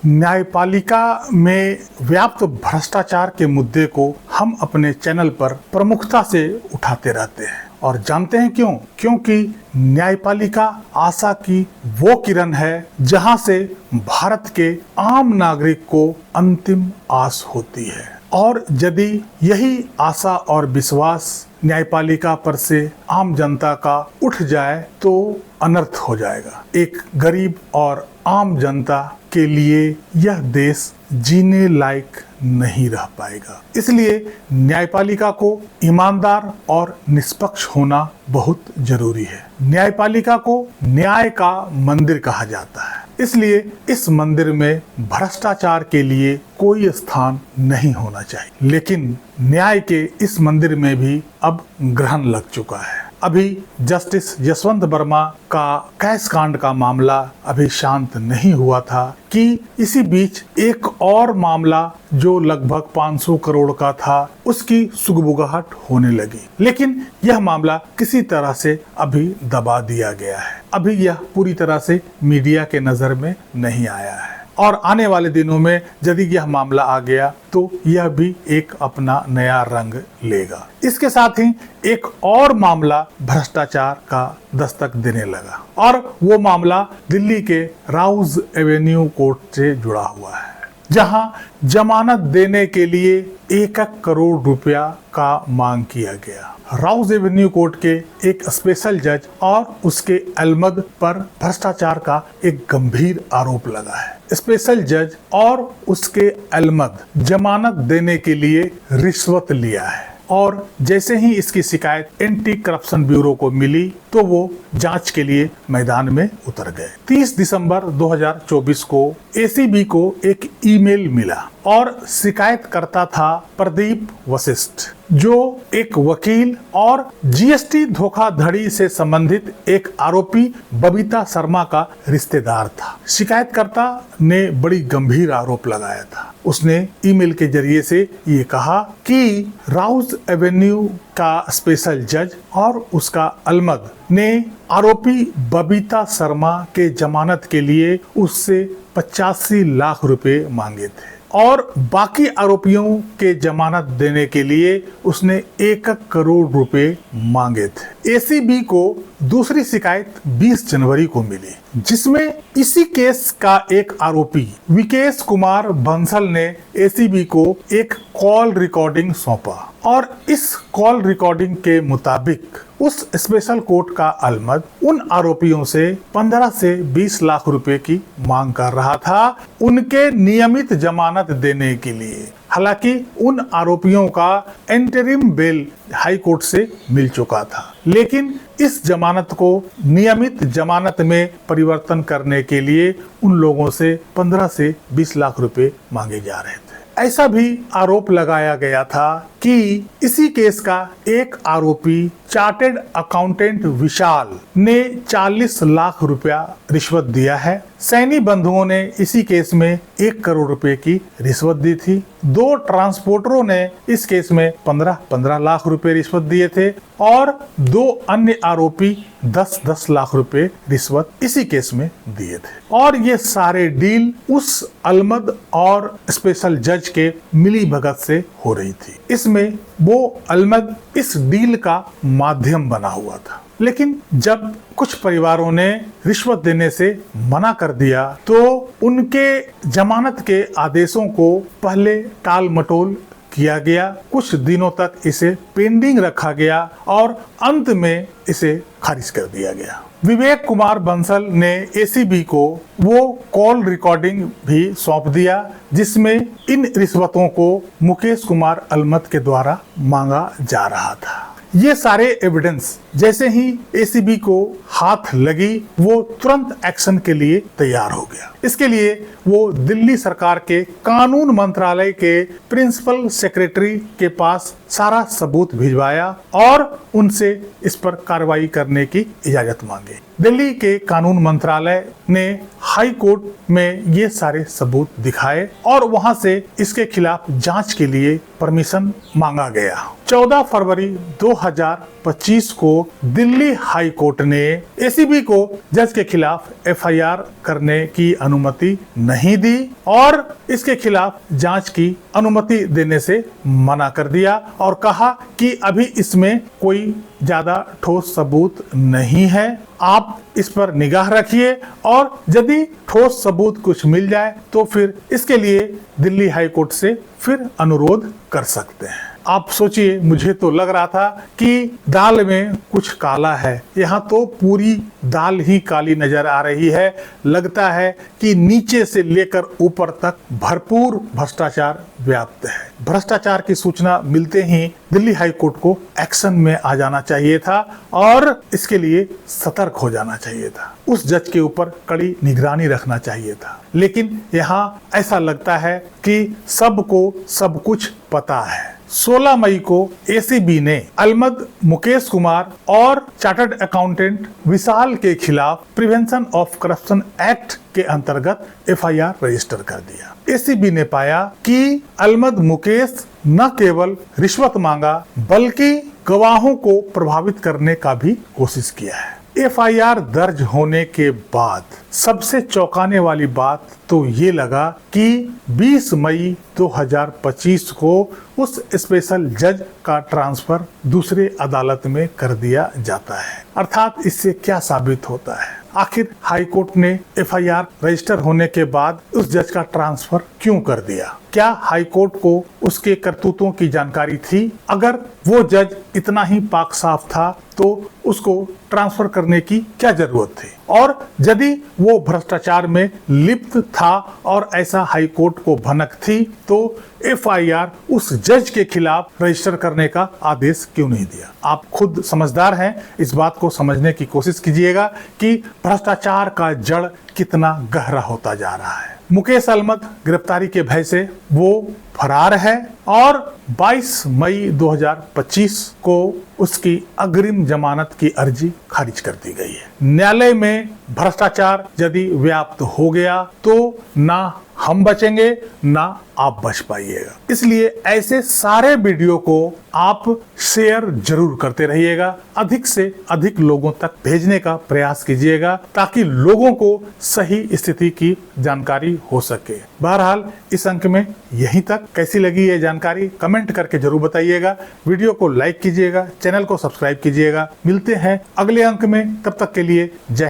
न्यायपालिका में व्याप्त भ्रष्टाचार के मुद्दे को हम अपने चैनल पर प्रमुखता से उठाते रहते हैं और जानते हैं क्यों? क्योंकि न्यायपालिका आशा की वो किरण है जहां से भारत के आम नागरिक को अंतिम आस होती है। और यदि यही आशा और विश्वास न्यायपालिका पर से आम जनता का उठ जाए तो अनर्थ हो जाएगा। एक गरीब और आम जनता के लिए यह देश जीने लायक नहीं रह पाएगा। इसलिए न्यायपालिका को ईमानदार और निष्पक्ष होना बहुत जरूरी है। न्यायपालिका को न्याय का मंदिर कहा जाता है, इसलिए इस मंदिर में भ्रष्टाचार के लिए कोई स्थान नहीं होना चाहिए। लेकिन न्याय के इस मंदिर में भी अब ग्रहण लग चुका है। अभी जस्टिस यशवंत वर्मा का कैश कांड का मामला अभी शांत नहीं हुआ था कि इसी बीच एक और मामला जो लगभग 500 करोड़ का था उसकी सुगबुगाहट होने लगी। लेकिन यह मामला किसी तरह से अभी दबा दिया गया है। अभी यह पूरी तरह से मीडिया के नजर में नहीं आया है और आने वाले दिनों में यदि यह मामला आ गया तो यह भी एक अपना नया रंग लेगा। इसके साथ ही एक और मामला भ्रष्टाचार का दस्तक देने लगा और वो मामला दिल्ली के राउज एवेन्यू कोर्ट से जुड़ा हुआ है, जहां जमानत देने के लिए 1 करोड़ रुपया का मांग किया गया। राउज एवेन्यू कोर्ट के एक स्पेशल जज और उसके अलमद पर भ्रष्टाचार का एक गंभीर आरोप लगा है। स्पेशल जज और उसके अलमद जमानत देने के लिए रिश्वत लिया है और जैसे ही इसकी शिकायत एंटी करप्शन ब्यूरो को मिली तो वो जांच के लिए मैदान में उतर गए। 30 दिसंबर 2024 को एसीबी को एक ईमेल मिला और शिकायतकर्ता था प्रदीप वशिष्ठ, जो एक वकील और जीएसटी धोखाधड़ी से संबंधित एक आरोपी बबीता शर्मा का रिश्तेदार था। शिकायतकर्ता ने बड़ी गंभीर आरोप लगाया था। उसने ईमेल के जरिए से ये कहा कि राउज एवेन्यू का स्पेशल जज और उसका अलमद ने आरोपी बबीता शर्मा के जमानत के लिए उससे 85 लाख रुपए मांगे थे और बाकी आरोपियों के जमानत देने के लिए उसने 1 करोड़ रुपए मांगे थे। एसीबी को दूसरी शिकायत 20 जनवरी को मिली, जिसमें इसी केस का एक आरोपी विकेश कुमार बंसल ने एसीबी को एक कॉल रिकॉर्डिंग सौंपा और इस कॉल रिकॉर्डिंग के मुताबिक उस स्पेशल कोर्ट का अलमद उन आरोपियों से 15 से 20 लाख रुपए की मांग कर रहा था उनके नियमित जमानत देने के लिए। हालांकि उन आरोपियों का इंटरिम बेल हाई कोर्ट से मिल चुका था, लेकिन इस जमानत को नियमित जमानत में परिवर्तन करने के लिए उन लोगों से 15 से 20 लाख रुपए मांगे जा रहे थे। ऐसा भी आरोप लगाया गया था कि इसी केस का एक आरोपी चार्टेड अकाउंटेंट विशाल ने 40 लाख रुपया रिश्वत दिया है। सैनी बंधुओं ने इसी केस में 1 करोड़ रुपए की रिश्वत दी थी। 2 ट्रांसपोर्टरों ने इस केस में 15 लाख रुपए रिश्वत दिए थे और 2 अन्य आरोपी 10 लाख रुपए रिश्वत इसी केस में दिए थे। और ये सारे डील उस अलमद और स्पेशल जज के मिली भगत से हो रही थी। इसमें वो अलमद इस डील का माध्यम बना हुआ था। लेकिन जब कुछ परिवारों ने रिश्वत देने से मना कर दिया तो उनके जमानत के आदेशों को पहले टाल मटोल किया गया, कुछ दिनों तक इसे पेंडिंग रखा गया और अंत में इसे खारिज कर दिया गया। विवेक कुमार बंसल ने एसीबी को वो कॉल रिकॉर्डिंग भी सौंप दिया जिसमें इन रिश्वतों को मुकेश कुमार अलमद के द्वारा मांगा जा रहा था। ये सारे एविडेंस जैसे ही एसीबी को हाथ लगी वो तुरंत एक्शन के लिए तैयार हो गया। इसके लिए वो दिल्ली सरकार के कानून मंत्रालय के प्रिंसिपल सेक्रेटरी के पास सारा सबूत भिजवाया और उनसे इस पर कार्रवाई करने की इजाजत मांगी। दिल्ली के कानून मंत्रालय ने हाई कोर्ट में ये सारे सबूत दिखाए और वहां से इसके खिलाफ जांच के लिए परमिशन मांगा गया। 14 फरवरी 2025 को दिल्ली हाई कोर्ट ने एसीबी को जज के खिलाफ एफआईआर करने की अनुमति नहीं दी और इसके खिलाफ जांच की अनुमति देने से मना कर दिया और कहा कि अभी इसमें कोई ज्यादा ठोस सबूत नहीं है, आप इस पर निगाह रखिए और यदि ठोस सबूत कुछ मिल जाए तो फिर इसके लिए दिल्ली हाई कोर्ट से फिर अनुरोध कर सकते हैं। आप सोचिए, मुझे तो लग रहा था कि दाल में कुछ काला है, यहाँ तो पूरी दाल ही काली नजर आ रही है। लगता है कि नीचे से लेकर ऊपर तक भरपूर भ्रष्टाचार व्याप्त है। भ्रष्टाचार की सूचना मिलते ही दिल्ली हाई कोर्ट को एक्शन में आ जाना चाहिए था और इसके लिए सतर्क हो जाना चाहिए था। उस जज के ऊपर कड़ी निगरानी रखना चाहिए था। लेकिन यहाँ ऐसा लगता है कि सबको सब कुछ पता है। 16 मई को एसीबी ने अलमद मुकेश कुमार और चार्टर्ड अकाउंटेंट विशाल के खिलाफ प्रिवेंशन ऑफ करप्शन एक्ट के अंतर्गत एफआईआर रजिस्टर कर दिया। एसीबी ने पाया कि अलमद मुकेश न केवल रिश्वत मांगा बल्कि गवाहों को प्रभावित करने का भी कोशिश किया है। एफआईआर दर्ज होने के बाद सबसे चौंकाने वाली बात तो ये लगा कि 20 मई 2025 को उस स्पेशल जज का ट्रांसफर दूसरे अदालत में कर दिया जाता है। अर्थात इससे क्या साबित होता है? आखिर हाई कोर्ट ने एफआईआर रजिस्टर होने के बाद उस जज का ट्रांसफर क्यों कर दिया? क्या हाई कोर्ट को उसके करतूतों की जानकारी थी? अगर वो जज इतना ही पाक साफ था तो उसको ट्रांसफर करने की क्या जरूरत थी? और यदि वो भ्रष्टाचार में लिप्त था और ऐसा हाई कोर्ट को भनक थी तो एफआईआर उस जज के खिलाफ रजिस्टर करने का आदेश क्यों नहीं दिया? आप खुद समझदार हैं, इस बात को समझने की कोशिश कीजिएगा कि भ्रष्टाचार का जड़ कितना गहरा होता जा रहा है। मुकेश अलमद गिरफ्तारी के भय से वो फरार है और 22 मई 2025 को उसकी अग्रिम जमानत की अर्जी खारिज कर दी गई है। न्यायालय में भ्रष्टाचार यदि व्याप्त हो गया तो ना हम बचेंगे ना आप बच पाइएगा। इसलिए ऐसे सारे वीडियो को आप शेयर जरूर करते रहिएगा, अधिक से अधिक लोगों तक भेजने का प्रयास कीजिएगा ताकि लोगों को सही स्थिति की जानकारी हो सके। बहरहाल इस अंक में यहीं तक। कैसी लगी ये जानकारी कमेंट करके जरूर बताइएगा। वीडियो को लाइक कीजिएगा, चैनल को सब्सक्राइब कीजिएगा। मिलते हैं अगले अंक में, तब तक के लिए जय।